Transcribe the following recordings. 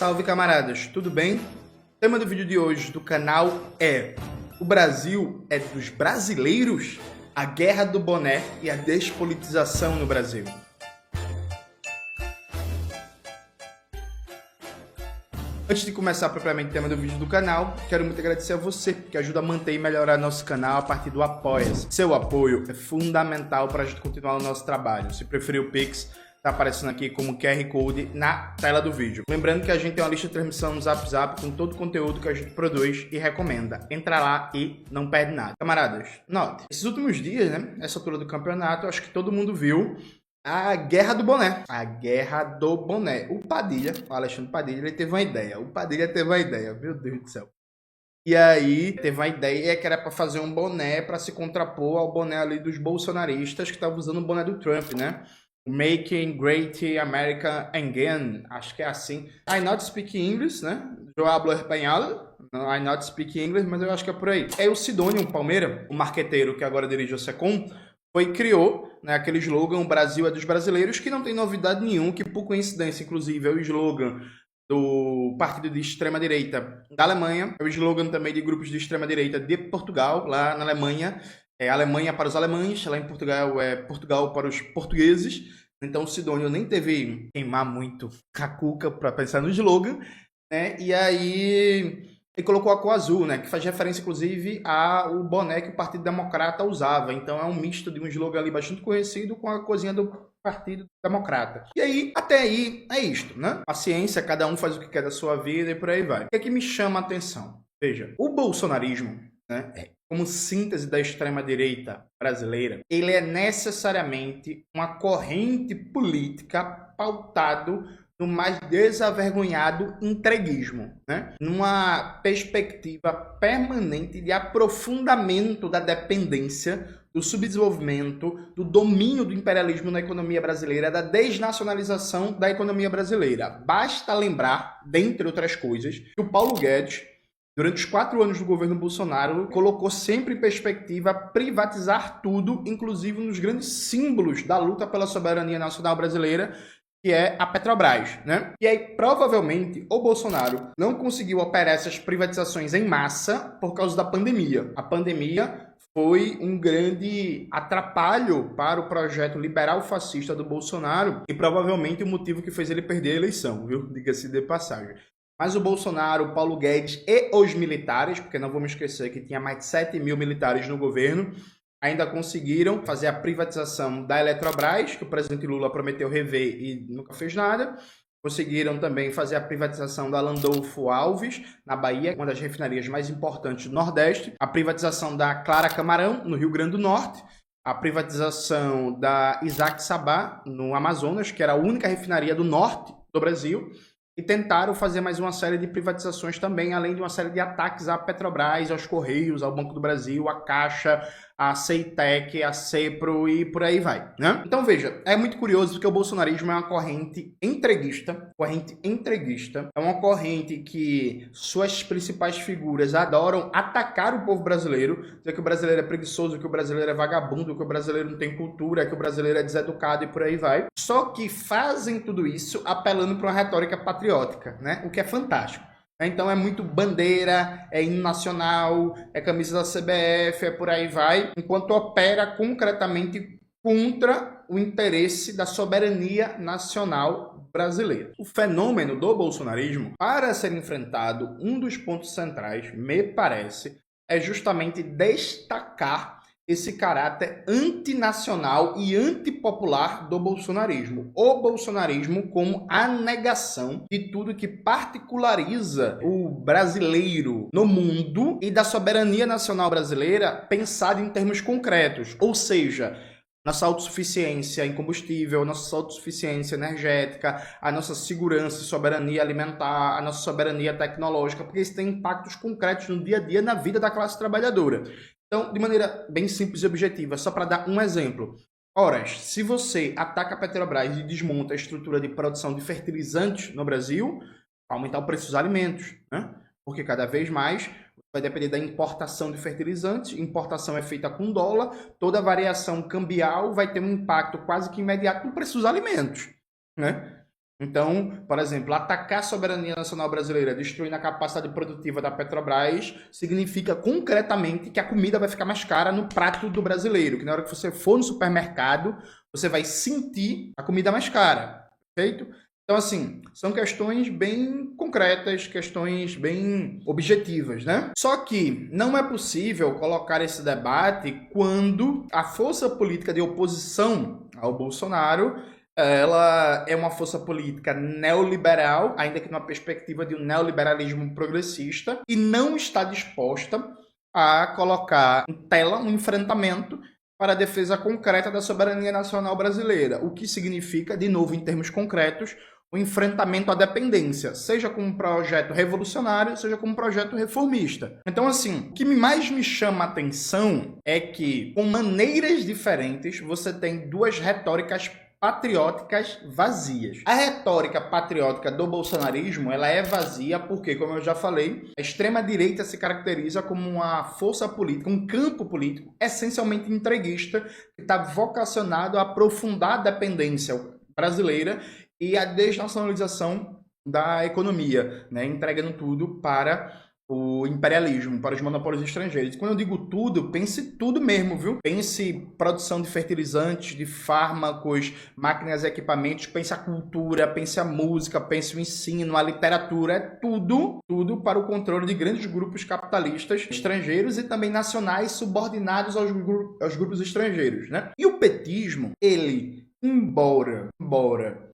Salve, camaradas, tudo bem? O tema do vídeo de hoje do canal é: o Brasil é dos brasileiros? A guerra do boné e a despolitização no Brasil. Antes de começar propriamente o tema do vídeo do canal, quero muito agradecer a você que ajuda a manter e melhorar nosso canal a partir do Apoia-se. Seu apoio é fundamental para a gente continuar o nosso trabalho. Se preferir o Pix, tá aparecendo aqui como QR Code na tela do vídeo. Lembrando que a gente tem uma lista de transmissão no Zap com todo o conteúdo que a gente produz e recomenda. Entra lá e não perde nada. Camaradas, note, esses últimos dias, né, essa altura do campeonato, acho que todo mundo viu a guerra do boné. A guerra do boné. O Padilha, o Alexandre Padilha, ele teve uma ideia. O Padilha teve uma ideia, meu Deus do céu. E aí, teve uma ideia que era para fazer um boné para se contrapor ao boné ali dos bolsonaristas que estavam usando o boné do Trump, né? Making Great America Again, acho que é assim. I not speak English, né? Eu hablo espanhol. I not speak English, mas eu acho que é por aí. É o Sidônio Palmeira, o marqueteiro que agora dirige o Secom, criou, né, aquele slogan, o Brasil é dos brasileiros, que não tem novidade nenhuma, que por coincidência, inclusive, é o slogan do partido de extrema-direita da Alemanha, é o slogan também de grupos de extrema-direita de Portugal, lá na Alemanha. É Alemanha para os alemães, lá em Portugal é Portugal para os portugueses. Então o Sidônio nem teve que queimar muito a cuca para pensar no slogan, né? E aí ele colocou a cor azul, né? Que faz referência, inclusive, ao boné que o Partido Democrata usava. Então é um misto de um slogan ali bastante conhecido com a coisinha do Partido Democrata. E aí, até aí, é isto, né? Paciência, cada um faz o que quer da sua vida e por aí vai. O que é que me chama a atenção? Veja, o bolsonarismo, né, como síntese da extrema-direita brasileira, ele é necessariamente uma corrente política pautado no mais desavergonhado entreguismo, né? Numa perspectiva permanente de aprofundamento da dependência, do subdesenvolvimento, do domínio do imperialismo na economia brasileira, da desnacionalização da economia brasileira. Basta lembrar, dentre outras coisas, que o Paulo Guedes, durante os 4 anos do governo Bolsonaro, colocou sempre em perspectiva privatizar tudo, inclusive um dos grandes símbolos da luta pela soberania nacional brasileira, que é a Petrobras, né? E aí, provavelmente, o Bolsonaro não conseguiu operar essas privatizações em massa por causa da pandemia. A pandemia foi um grande atrapalho para o projeto liberal fascista do Bolsonaro e provavelmente o motivo que fez ele perder a eleição, viu? Diga-se de passagem. Mas o Bolsonaro, o Paulo Guedes e os militares, porque não vamos esquecer que tinha mais de 7 mil militares no governo, ainda conseguiram fazer a privatização da Eletrobras, que o presidente Lula prometeu rever e nunca fez nada. Conseguiram também fazer a privatização da Landolfo Alves, na Bahia, uma das refinarias mais importantes do Nordeste. A privatização da Clara Camarão, no Rio Grande do Norte. A privatização da Isaac Sabá, no Amazonas, que era a única refinaria do norte do Brasil. E tentaram fazer mais uma série de privatizações também, além de uma série de ataques à Petrobras, aos Correios, ao Banco do Brasil, à Caixa, à Ceitec, à Cepro e por aí vai, né? Então veja, é muito curioso porque o bolsonarismo é uma corrente entreguista, é uma corrente que suas principais figuras adoram atacar o povo brasileiro, dizer que o brasileiro é preguiçoso, que o brasileiro é vagabundo, que o brasileiro não tem cultura, que o brasileiro é deseducado e por aí vai. Só que fazem tudo isso apelando para uma retórica patriótica, né? O que é fantástico. Então é muito bandeira, é hino nacional, é camisa da CBF, é por aí vai, enquanto opera concretamente contra o interesse da soberania nacional brasileira. O fenômeno do bolsonarismo, para ser enfrentado, um dos pontos centrais, me parece, é justamente destacar esse caráter antinacional e antipopular do bolsonarismo. O bolsonarismo como a negação de tudo que particulariza o brasileiro no mundo e da soberania nacional brasileira pensada em termos concretos, ou seja, nossa autossuficiência em combustível, nossa autossuficiência energética, a nossa segurança e soberania alimentar, a nossa soberania tecnológica, porque isso tem impactos concretos no dia a dia na vida da classe trabalhadora. Então, de maneira bem simples e objetiva, só para dar um exemplo. Ora, se você ataca a Petrobras e desmonta a estrutura de produção de fertilizantes no Brasil, vai aumentar o preço dos alimentos, né? Porque cada vez mais vai depender da importação de fertilizantes, importação é feita com dólar, toda variação cambial vai ter um impacto quase que imediato no preço dos alimentos, né? Então, por exemplo, atacar a soberania nacional brasileira, destruindo a capacidade produtiva da Petrobras, significa concretamente que a comida vai ficar mais cara no prato do brasileiro, que na hora que você for no supermercado, você vai sentir a comida mais cara, perfeito? Então, assim, são questões bem concretas, questões bem objetivas, né? Só que não é possível colocar esse debate quando a força política de oposição ao Bolsonaro ela é uma força política neoliberal, ainda que numa perspectiva de um neoliberalismo progressista, e não está disposta a colocar em tela um enfrentamento para a defesa concreta da soberania nacional brasileira, o que significa, de novo, em termos concretos, o enfrentamento à dependência, seja com um projeto revolucionário, seja com um projeto reformista. Então, assim, o que mais me chama a atenção é que, com maneiras diferentes, você tem duas retóricas patrióticas vazias. A retórica patriótica do bolsonarismo, ela é vazia porque, como eu já falei, a extrema-direita se caracteriza como uma força política, um campo político essencialmente entreguista, que está vocacionado a aprofundar a dependência brasileira e a desnacionalização da economia, né? Entregando tudo para o imperialismo, para os monopólios estrangeiros. Quando eu digo tudo, pense tudo mesmo, viu? Pense produção de fertilizantes, de fármacos, máquinas e equipamentos, pense a cultura, pense a música, pense o ensino, a literatura, é tudo para o controle de grandes grupos capitalistas estrangeiros e também nacionais subordinados aos grupos estrangeiros, né? E o petismo, ele, embora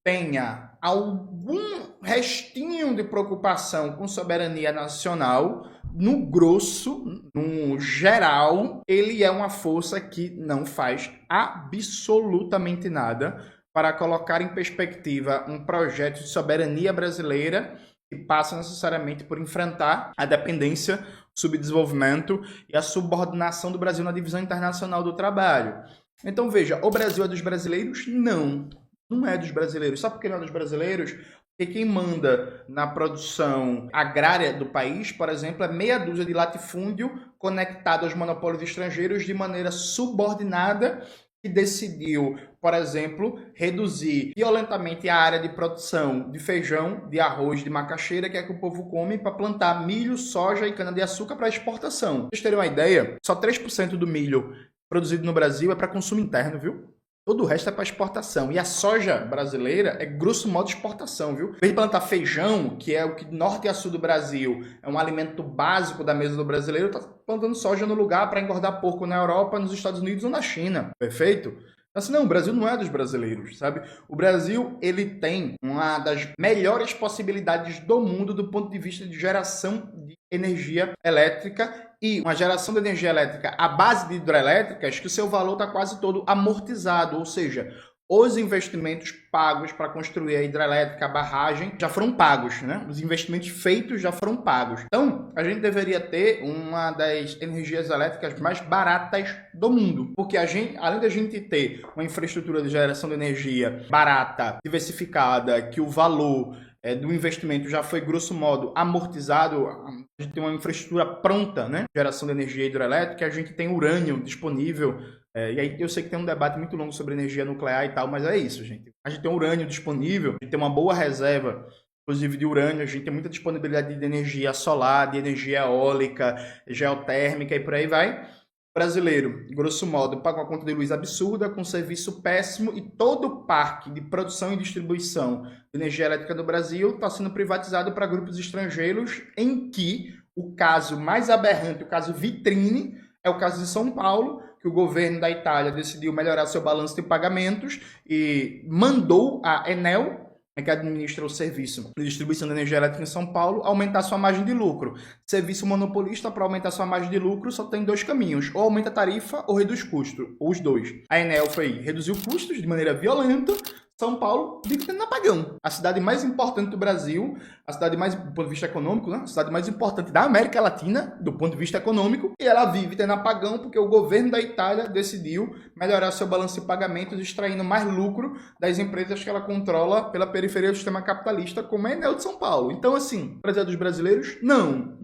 tenha algum restinho de preocupação com soberania nacional, no grosso, no geral, ele é uma força que não faz absolutamente nada para colocar em perspectiva um projeto de soberania brasileira que passa necessariamente por enfrentar a dependência, o subdesenvolvimento e a subordinação do Brasil na divisão internacional do trabalho. Então veja, o Brasil é dos brasileiros? Não é dos brasileiros. Sabe por que não é dos brasileiros? Porque quem manda na produção agrária do país, por exemplo, é meia dúzia de latifúndio conectado aos monopólios estrangeiros de maneira subordinada, que decidiu, por exemplo, reduzir violentamente a área de produção de feijão, de arroz, de macaxeira, que é que o povo come, para plantar milho, soja e cana-de-açúcar para exportação. Pra vocês terem uma ideia, só 3% do milho produzido no Brasil é para consumo interno, viu? Todo o resto é para exportação. E a soja brasileira é grosso modo exportação, viu? Em vez de plantar feijão, que é o que norte e a sul do Brasil é um alimento básico da mesa do brasileiro, tá plantando soja no lugar para engordar porco na Europa, nos Estados Unidos ou na China. Perfeito? Assim, não, o Brasil não é dos brasileiros, sabe? O Brasil, ele tem uma das melhores possibilidades do mundo do ponto de vista de geração de energia elétrica e uma geração de energia elétrica à base de hidrelétricas que o seu valor está quase todo amortizado, ou seja, os investimentos pagos para construir a hidrelétrica, a barragem, já foram pagos, né? Os investimentos feitos já foram pagos. Então, a gente deveria ter uma das energias elétricas mais baratas do mundo, porque além da gente ter uma infraestrutura de geração de energia barata, diversificada, que o valor do investimento já foi, grosso modo, amortizado, a gente tem uma infraestrutura pronta, né? Geração de energia hidrelétrica, a gente tem urânio disponível. E aí eu sei que tem um debate muito longo sobre energia nuclear e tal, mas é isso, gente. A gente tem urânio disponível, a gente tem uma boa reserva, inclusive de urânio, a gente tem muita disponibilidade de energia solar, de energia eólica, geotérmica e por aí vai. O brasileiro, grosso modo, paga uma conta de luz absurda, com serviço péssimo, e todo o parque de produção e distribuição de energia elétrica do Brasil está sendo privatizado para grupos estrangeiros, em que o caso mais aberrante, o caso vitrine, é o caso de São Paulo, que o governo da Itália decidiu melhorar seu balanço de pagamentos e mandou a Enel, que administra o serviço de distribuição de energia elétrica em São Paulo, aumentar sua margem de lucro. Serviço monopolista, para aumentar sua margem de lucro, só tem dois caminhos: ou aumenta a tarifa ou reduz custo, ou os dois. A Enel reduziu custos de maneira violenta. São Paulo vive tendo apagão. A cidade mais importante do Brasil, a cidade mais, do ponto de vista econômico, né? A cidade mais importante da América Latina, do ponto de vista econômico, e ela vive tendo apagão porque o governo da Itália decidiu melhorar seu balanço de pagamentos, extraindo mais lucro das empresas que ela controla pela periferia do sistema capitalista, como a Enel de São Paulo. Então, assim, o Brasil é dos brasileiros? Não.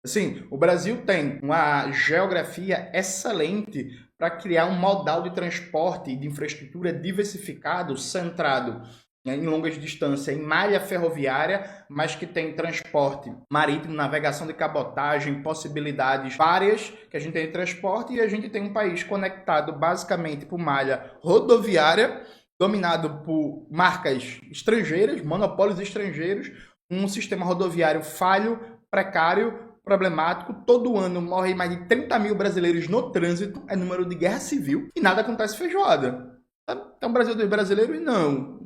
Assim, o Brasil tem uma geografia excelente para criar um modal de transporte e de infraestrutura diversificado, centrado né, em longas distâncias, em malha ferroviária, mas que tem transporte marítimo, navegação de cabotagem, possibilidades várias que a gente tem de transporte, e a gente tem um país conectado basicamente por malha rodoviária, dominado por marcas estrangeiras, monopólios estrangeiros, um sistema rodoviário falho, precário, problemático. Todo ano morrem mais de 30 mil brasileiros no trânsito, é número de guerra civil, e nada acontece feijoada. Então, o Brasil dos brasileiros? Não.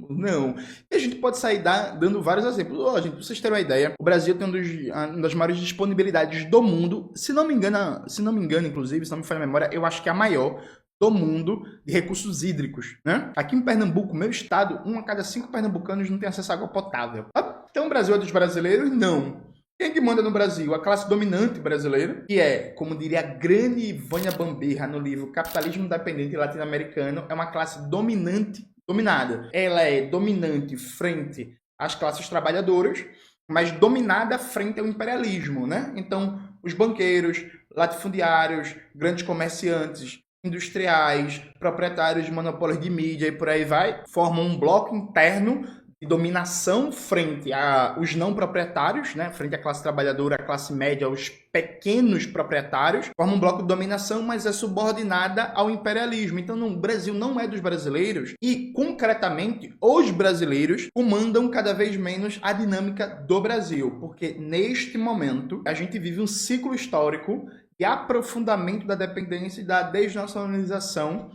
E a gente pode sair dando vários exemplos. Gente, pra vocês terem uma ideia, o Brasil tem uma das maiores disponibilidades do mundo, se não me engano, inclusive, se não me falha a memória, eu acho que é a maior do mundo de recursos hídricos, né? Aqui em Pernambuco, meu estado, 1 a cada 5 pernambucanos não tem acesso à água potável. Então, o Brasil é dos brasileiros? Não. Quem é que manda no Brasil? A classe dominante brasileira, que é, como diria a grande Vânia Bambirra no livro Capitalismo Dependente Latino-Americano, é uma classe dominada. Ela é dominante frente às classes trabalhadoras, mas dominada frente ao imperialismo, né? Então, os banqueiros, latifundiários, grandes comerciantes, industriais, proprietários de monopólios de mídia e por aí vai, formam um bloco interno de dominação frente aos não proprietários, né? Frente à classe trabalhadora, à classe média, aos pequenos proprietários, forma um bloco de dominação, mas é subordinada ao imperialismo. Então, o Brasil não é dos brasileiros e, concretamente, os brasileiros comandam cada vez menos a dinâmica do Brasil, porque neste momento a gente vive um ciclo histórico de aprofundamento da dependência e da desnacionalização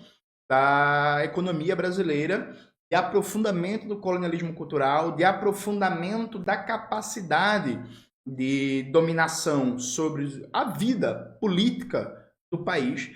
da economia brasileira, de aprofundamento do colonialismo cultural, de aprofundamento da capacidade de dominação sobre a vida política do país,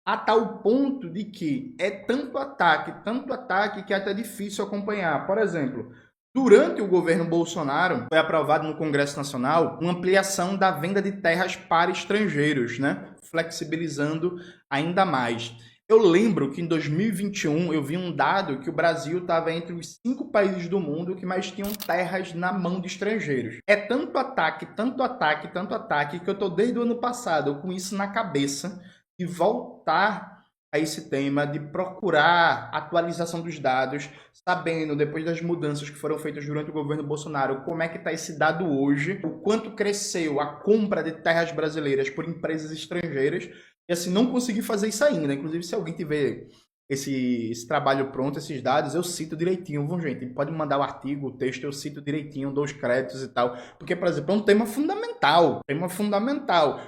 a tal ponto de que é tanto ataque, que é até difícil acompanhar. Por exemplo, durante o governo Bolsonaro, foi aprovado no Congresso Nacional uma ampliação da venda de terras para estrangeiros, né? Flexibilizando ainda mais. Eu lembro que em 2021 eu vi um dado que o Brasil estava entre os 5 países do mundo que mais tinham terras na mão de estrangeiros. É tanto ataque, que eu estou desde o ano passado com isso na cabeça de voltar a esse tema, de procurar atualização dos dados, sabendo, depois das mudanças que foram feitas durante o governo Bolsonaro, como é que está esse dado hoje, o quanto cresceu a compra de terras brasileiras por empresas estrangeiras. E assim, não consegui fazer isso ainda. Inclusive, se alguém tiver esse trabalho pronto, esses dados, eu cito direitinho, viu, gente? Pode me mandar o artigo, o texto, eu cito direitinho, dou os créditos e tal. Porque, por exemplo, é um tema fundamental.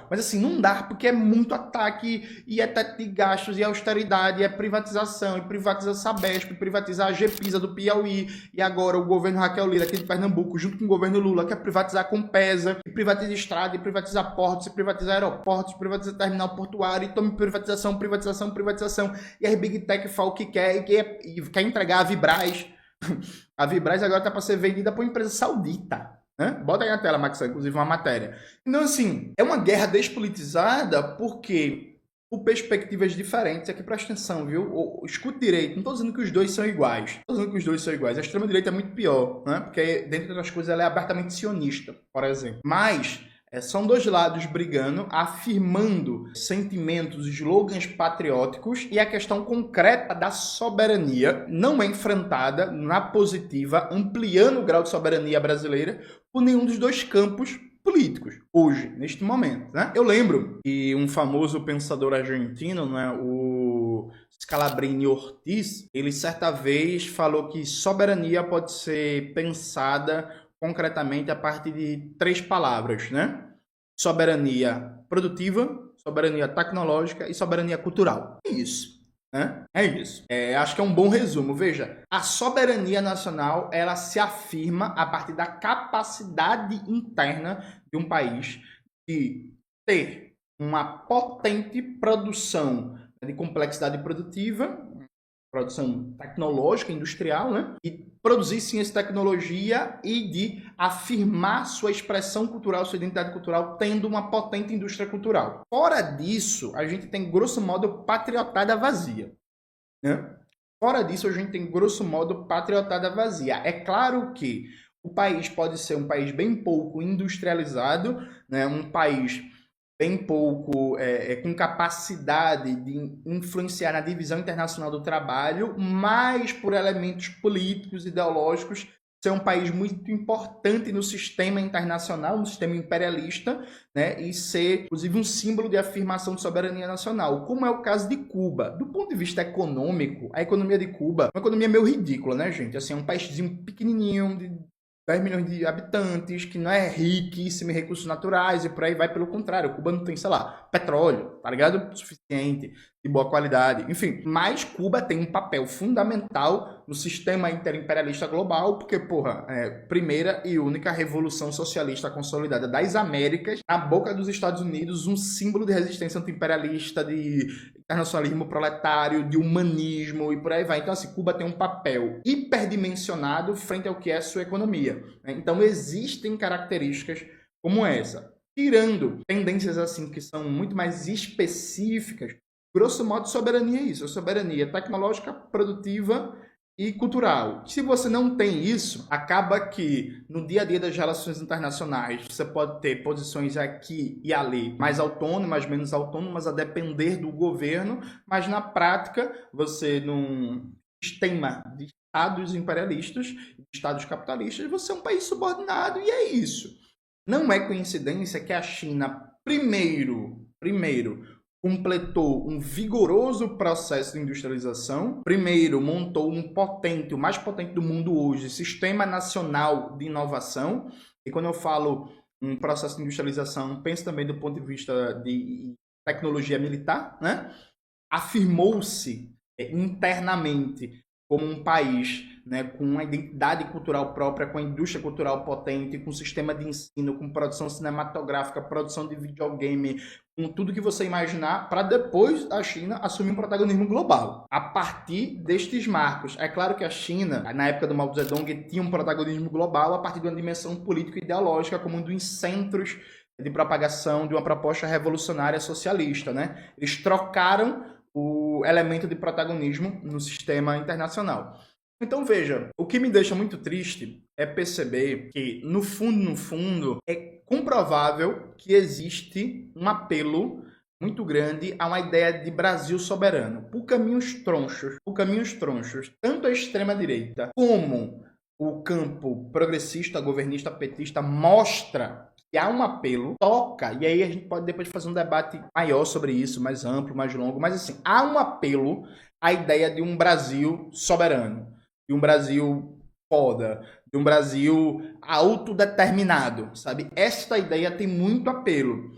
Mas assim, não dá, porque é muito ataque, e é teto de gastos, e austeridade, e é privatização, e privatiza a Sabesp, privatiza a Gepisa do Piauí, e agora o governo Raquel Lira aqui de Pernambuco, junto com o governo Lula, quer privatizar a Compesa, e privatiza estrada, e privatiza portos, e privatiza aeroportos, e privatiza terminal portuário, e tome privatização, e a Big Tech fala o que quer e quer entregar a Vibraz. A Vibraz agora está para ser vendida por uma empresa saudita, né? Bota aí na tela, Max, inclusive uma matéria. Então, assim, é uma guerra despolitizada porque, por perspectivas diferentes, aqui presta atenção, viu? Escute direito, não estou dizendo que os dois são iguais. A extrema-direita é muito pior, né? Porque, dentre outras coisas, ela é abertamente sionista, por exemplo. Mas são dois lados brigando, afirmando sentimentos, slogans patrióticos, e a questão concreta da soberania não é enfrentada na positiva, ampliando o grau de soberania brasileira por nenhum dos dois campos políticos, hoje, neste momento, né? Eu lembro que um famoso pensador argentino, né, o Scalabrini Ortiz, ele certa vez falou que soberania pode ser pensada concretamente a partir de 3 palavras, né? Soberania produtiva, soberania tecnológica e soberania cultural. É isso, né? É isso. Acho que é um bom resumo. Veja, a soberania nacional, ela se afirma a partir da capacidade interna de um país de ter uma potente produção de complexidade produtiva, produção tecnológica, industrial, né? E produzir ciência e tecnologia e de afirmar sua expressão cultural, sua identidade cultural, tendo uma potente indústria cultural. Fora disso, a gente tem, grosso modo, patriotada vazia, né? É claro que o país pode ser um país bem pouco industrializado, né? Um país bem pouco com capacidade de influenciar na divisão internacional do trabalho, mas por elementos políticos, ideológicos, ser um país muito importante no sistema internacional, no sistema imperialista, né, e ser, inclusive, um símbolo de afirmação de soberania nacional, como é o caso de Cuba. Do ponto de vista econômico, a economia de Cuba é uma economia meio ridícula, né, gente? Assim, é um paíszinho pequenininho, de 10 milhões de habitantes, que não é riquíssimo em recursos naturais e por aí vai. Pelo contrário, Cuba não tem, sei lá, petróleo, tá ligado? Suficiente, de boa qualidade, enfim. Mas Cuba tem um papel fundamental no sistema interimperialista global, porque, porra, primeira e única revolução socialista consolidada das Américas, na boca dos Estados Unidos, um símbolo de resistência anti-imperialista, de internacionalismo proletário, de humanismo e por aí vai. Então, assim, Cuba tem um papel hiperdimensionado frente ao que é sua economia. Então, existem características como essa. Tirando tendências assim que são muito mais específicas, grosso modo, soberania é isso. A soberania tecnológica, produtiva e cultural. Se você não tem isso, acaba que no dia a dia das relações internacionais você pode ter posições aqui e ali mais autônomas, menos autônomas, a depender do governo, mas na prática você num sistema de estados imperialistas, de estados capitalistas, você é um país subordinado e é isso. Não é coincidência que a China primeiro completou um vigoroso processo de industrialização. Primeiro, montou o mais potente do mundo hoje, Sistema Nacional de Inovação. E quando eu falo em processo de industrialização, penso também do ponto de vista de tecnologia militar, né? Afirmou-se internamente como um país, né, com uma identidade cultural própria, com a indústria cultural potente, com sistema de ensino, com produção cinematográfica, produção de videogame, com tudo que você imaginar, para depois a China assumir um protagonismo global. A partir destes marcos. É claro que a China, na época do Mao Zedong, tinha um protagonismo global a partir de uma dimensão político-ideológica como um dos centros de propagação de uma proposta revolucionária socialista, né? Eles trocaram o elemento de protagonismo no sistema internacional. Então, veja, o que me deixa muito triste é perceber que, no fundo, é comprovável que existe um apelo muito grande a uma ideia de Brasil soberano, por caminhos tronchos. Tanto a extrema-direita como o campo progressista, governista, petista mostra que há um apelo, toca, e aí a gente pode depois fazer um debate maior sobre isso, mais amplo, mais longo, mas assim, há um apelo à ideia de um Brasil soberano, de um Brasil foda, de um Brasil autodeterminado, sabe? Esta ideia tem muito apelo.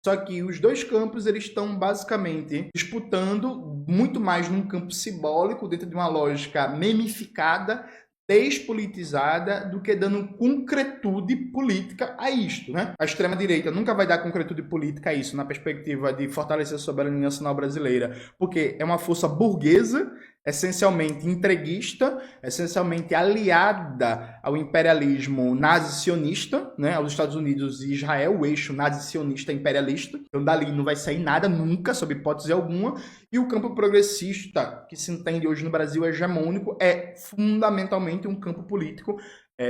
Só que os dois campos eles estão basicamente disputando muito mais num campo simbólico, dentro de uma lógica memificada, despolitizada, do que dando concretude política a isto, né? A extrema-direita nunca vai dar concretude política a isso, na perspectiva de fortalecer a soberania nacional brasileira, porque é uma força burguesa, essencialmente entreguista, essencialmente aliada ao imperialismo nazi-sionista, né, aos Estados Unidos e Israel, o eixo nazi-sionista imperialista. Então dali não vai sair nada nunca, sob hipótese alguma. E o campo progressista, que se entende hoje no Brasil hegemônico, é fundamentalmente um campo político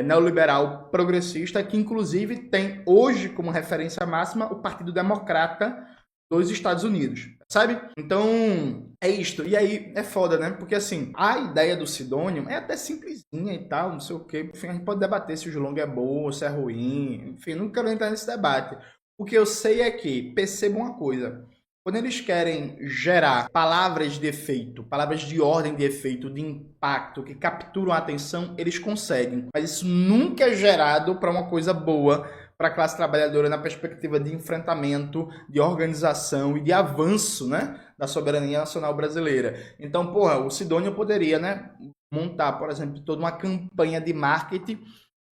neoliberal progressista, que inclusive tem hoje como referência máxima o Partido Democrata dos Estados Unidos, sabe? Então, é isto. E aí, é foda, né? Porque, assim, a ideia do Sidônio é até simplesinha e tal, não sei o quê. Enfim, a gente pode debater se o Julong é bom ou se é ruim. Enfim, não quero entrar nesse debate. O que eu sei é que, perceba uma coisa, quando eles querem gerar palavras de efeito, palavras de ordem de efeito, de impacto, que capturam a atenção, eles conseguem. Mas isso nunca é gerado para uma coisa boa para a classe trabalhadora na perspectiva de enfrentamento, de organização e de avanço, né, da soberania nacional brasileira. Então, porra, o Sidônio poderia, né, montar, por exemplo, toda uma campanha de marketing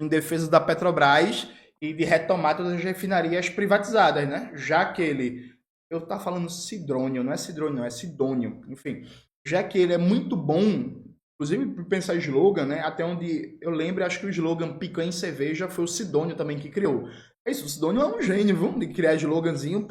em defesa da Petrobras e de retomar todas as refinarias privatizadas, né? Já que ele... Eu tava falando Sidônio, não é Sidônio, não, é Sidônio. Enfim, já que ele é muito bom... Inclusive, por pensar em slogan, né? Até onde eu lembro, acho que o slogan Picanha e Cerveja foi o Sidônio também que criou. É isso, o Sidônio é um gênio, viu? De criar sloganzinho,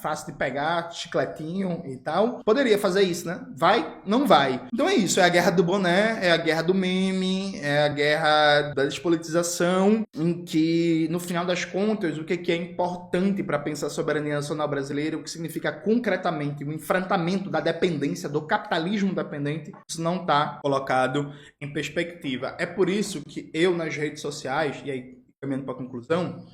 fácil de pegar, chicletinho e tal. Poderia fazer isso, né? Vai? Não vai. Então é isso, é a guerra do boné, é a guerra do meme, é a guerra da despolitização, em que, no final das contas, o que é importante para pensar a soberania nacional brasileira, o que significa concretamente o enfrentamento da dependência, do capitalismo dependente, isso não está colocado em perspectiva. É por isso que eu, nas redes sociais, e aí caminhando para a conclusão,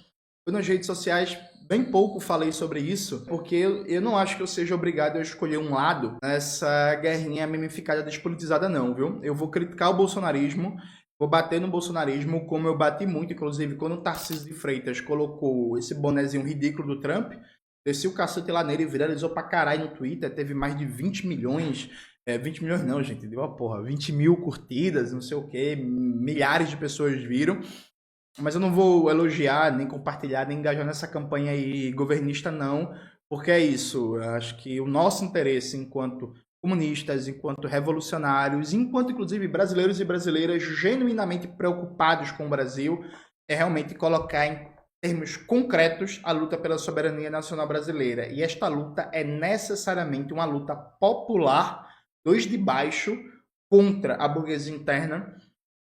eu nas redes sociais bem pouco falei sobre isso, porque eu não acho que eu seja obrigado a escolher um lado nessa guerrinha memificada despolitizada não, viu? Eu vou criticar o bolsonarismo, vou bater no bolsonarismo como eu bati muito, inclusive quando o Tarcísio de Freitas colocou esse bonezinho ridículo do Trump, desci o cacete lá nele e viralizou pra caralho no Twitter, teve mais de 20 milhões... 20 milhões não, gente, deu uma porra, 20 mil curtidas, não sei o que, milhares de pessoas viram. Mas eu não vou elogiar, nem compartilhar, nem engajar nessa campanha aí governista, não, porque é isso. Eu acho que o nosso interesse enquanto comunistas, enquanto revolucionários, enquanto inclusive brasileiros e brasileiras genuinamente preocupados com o Brasil, é realmente colocar em termos concretos a luta pela soberania nacional brasileira. E esta luta é necessariamente uma luta popular, dos de baixo, contra a burguesia interna,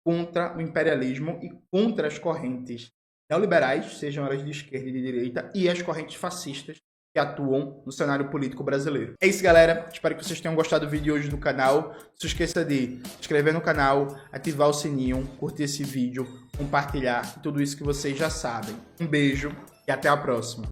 contra o imperialismo e contra as correntes neoliberais, sejam elas de esquerda e de direita, e as correntes fascistas que atuam no cenário político brasileiro. É isso, galera. Espero que vocês tenham gostado do vídeo hoje do canal. Não se esqueça de se inscrever no canal, ativar o sininho, curtir esse vídeo, compartilhar e tudo isso que vocês já sabem. Um beijo e até a próxima.